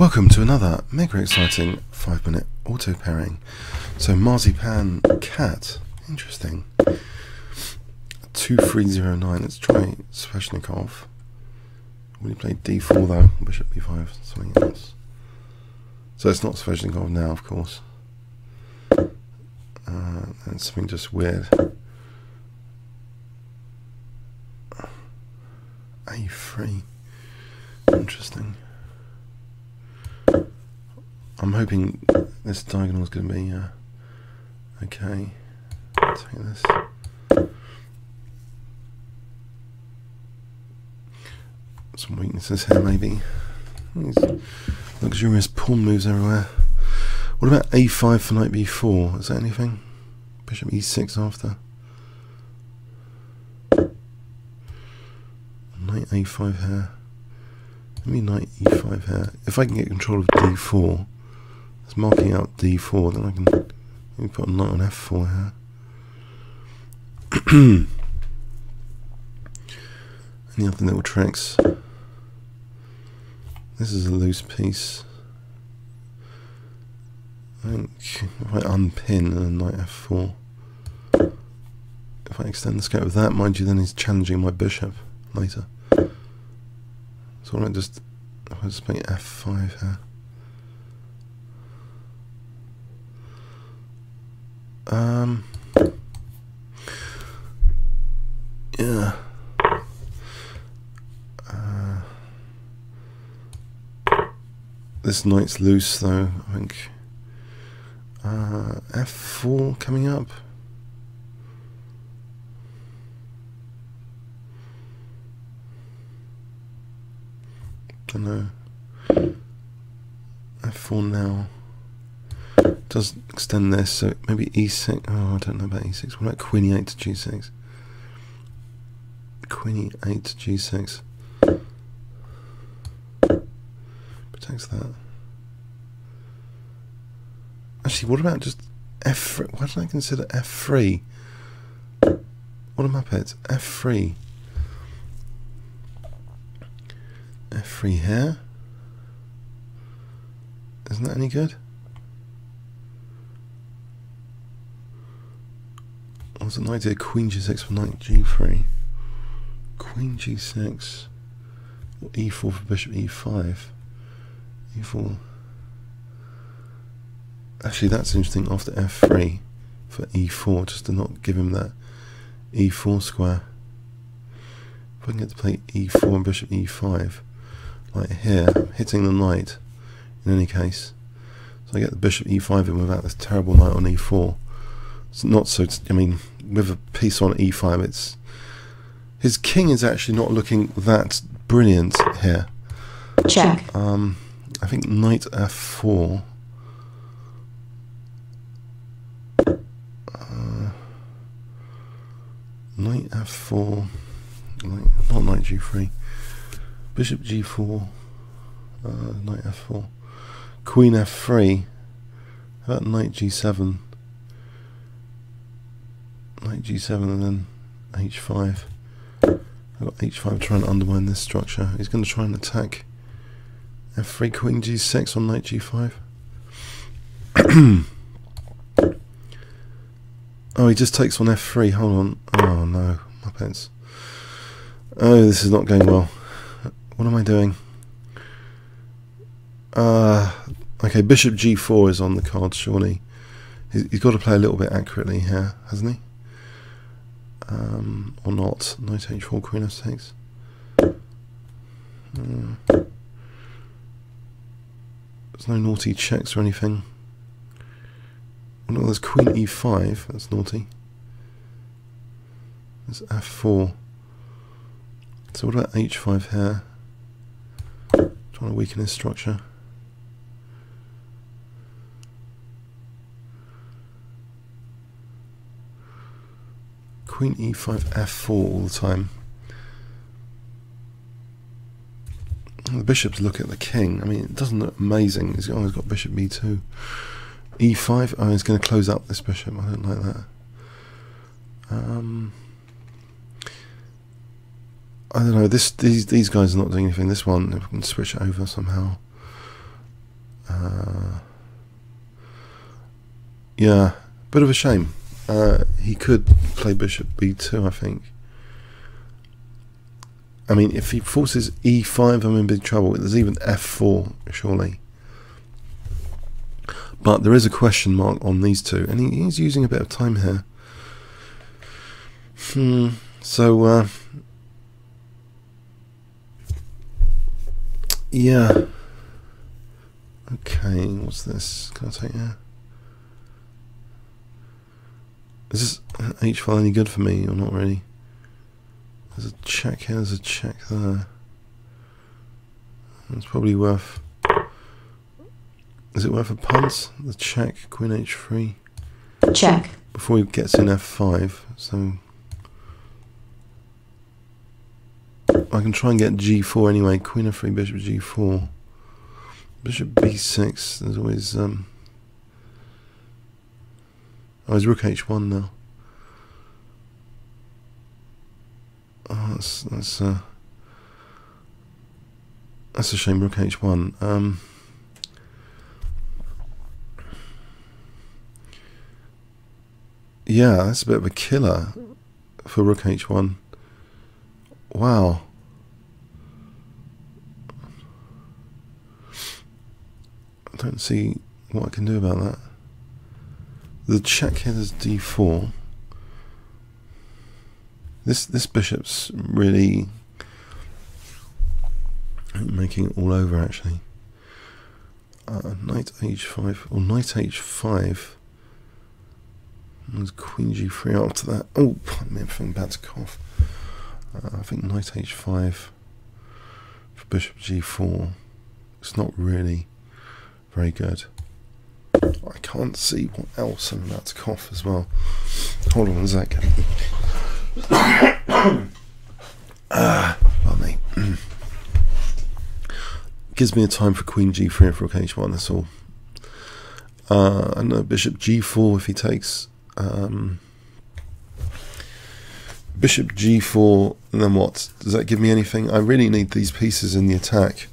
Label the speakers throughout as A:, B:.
A: Welcome to another mega exciting 5-minute auto pairing. So MarzipanCat, interesting. 2309. Let's try Sveshnikov. We played d4 though, bishop b5, something else. So it's not Sveshnikov now, of course. And something just weird. a3. Interesting. I'm hoping this diagonal is going to be okay. Take this. Some weaknesses here, maybe. These luxurious pawn moves everywhere. What about a5 for knight b4? Is that anything? Bishop e6 after. Knight a5 here. Maybe knight e5 here. If I can get control of d4, it's marking out d4, then I can maybe put a knight on f4 here. Any other little tricks? This is a loose piece. I think if I unpin and then knight f4, if I extend the scope of that, mind you, then he's challenging my bishop later. So I might just, if I just play f5 here. Yeah. This knight's loose though, I think. f4 coming up. Don't know. f4 now. Does extend this, so maybe e6. Oh, I don't know about e6. What about Queen e8 to g6? Queen e8 to g6. Protects that. Actually, what about just f3? Why did I consider f3? What a muppet. f3. f3 here. Isn't that any good? What's an idea? Queen g6 for knight g3. Queen g6. Or e4 for bishop e5. e4. Actually, that's interesting. After f3 for e4, just to not give him that e4 square. If I can get to play e4 and bishop e5, like here, I'm hitting the knight in any case. So I get the bishop e5 in without this terrible knight on e4. It's not so. I mean, with a piece on e5, it's his king is actually not looking that brilliant here.
B: Check.
A: I think knight f4. Knight f4. Not knight g3. Bishop g4. Knight f4. Queen f3. How about knight g7? Knight g7 and then h5. I've got h5 trying to undermine this structure. He's going to try and attack f3, queen g6 on knight g5. Oh, he just takes on f3. Hold on. Oh no, muppets. Oh, this is not going well. What am I doing? Okay, bishop g4 is on the card, surely. He's got to play a little bit accurately here, hasn't he? Or not. Knight h4, queen f6. There's no naughty checks or anything. Oh no, there's queen e5. That's naughty. There's f4. So what about h5 here? Trying to weaken his structure. Queen e5, f4 all the time. The bishops look at the king. I mean, it doesn't look amazing. He's always got bishop b2. e5. Oh, he's going to close up this bishop. I don't like that. I don't know. These guys are not doing anything. This one, if we can switch it over somehow. Yeah, bit of a shame. He could play bishop b2, I think. I mean, if he forces e5, I'm in big trouble. There's even f4, surely. But there is a question mark on these two, and he's using a bit of time here. So, yeah. Okay, what's this? Can I take it? Is this h file any good for me or not really? There's a check here, there's a check there. It's probably worth... Is it worth a punt? The check, queen h3.
B: Check.
A: Before he gets in f5, so... I can try and get g4 anyway. Queen f3, bishop g4. Bishop b6, there's always... Oh, it's rook h1 now. Oh, that's a shame, rook h1. Yeah, that's a bit of a killer for rook h1. Wow. I don't see what I can do about that. The check here is d4. This bishop's really making it all over, actually. Knight h5 or knight h5. There's queen g3 after that. Oh, pardon me, I'm feeling bad to cough. I think knight h5 for bishop g4. It's not really very good. I can't see what else. I'm about to cough as well. Hold on a second. Pardon me. Gives me a time for queen g3 for rook h1, that's all. I know bishop g4 if he takes bishop g4, and then what? Does that give me anything? I really need these pieces in the attack.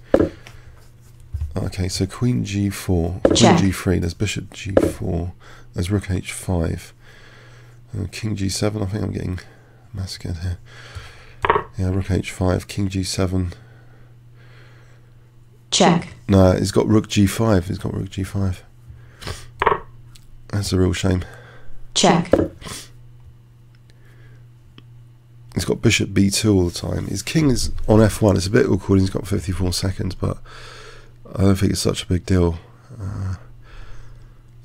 A: Okay, so queen g4, queen g3, there's bishop g4, there's rook h5, king g7, I think I'm getting massacred here. Yeah, rook h5, king g7.
B: Check.
A: No, he's got rook g5, he's got rook g5. That's a real shame.
B: Check.
A: He's got bishop b2 all the time. His king is on f1, it's a bit awkward, he's got 54 seconds, but I don't think it's such a big deal.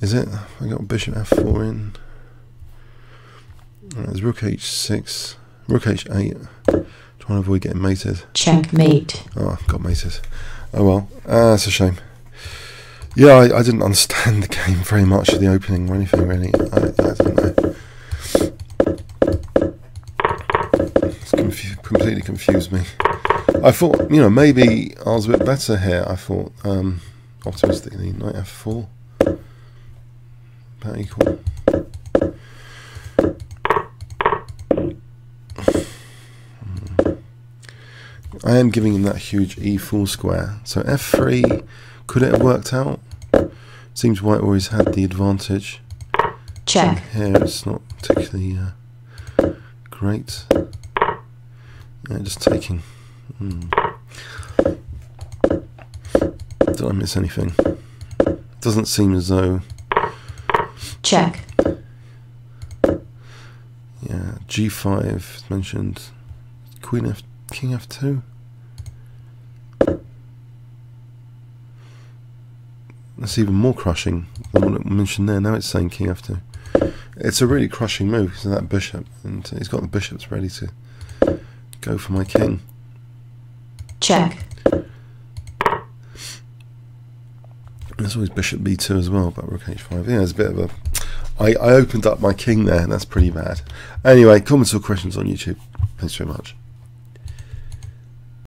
A: Is it? I got bishop f4 in. There's rook h6, rook h8. Trying to avoid getting mated.
B: Checkmate.
A: Oh, got mated. Oh well, that's a shame. Yeah, I didn't understand the game very much of the opening or anything really. I don't know. It's completely confused me. I thought, you know, maybe I was a bit better here. I thought, optimistically, knight f4. About equal. I am giving him that huge e4 square. So f3, could it have worked out? Seems white always had the advantage.
B: Check.
A: Here it's not particularly great. Yeah, just taking. Did I miss anything? Doesn't seem as though.
B: Check.
A: Yeah, g5 mentioned. Queen f, king f2. That's even more crushing than what it mentioned there. Now it's saying king f2. It's a really crushing move because of that bishop, and he's got the bishops ready to go for my king.
B: Check.
A: There's always bishop b2 as well, but rook h5. Yeah, there's a bit of a... I opened up my king there, and that's pretty bad. Anyway, comments or questions on YouTube. Thanks very much.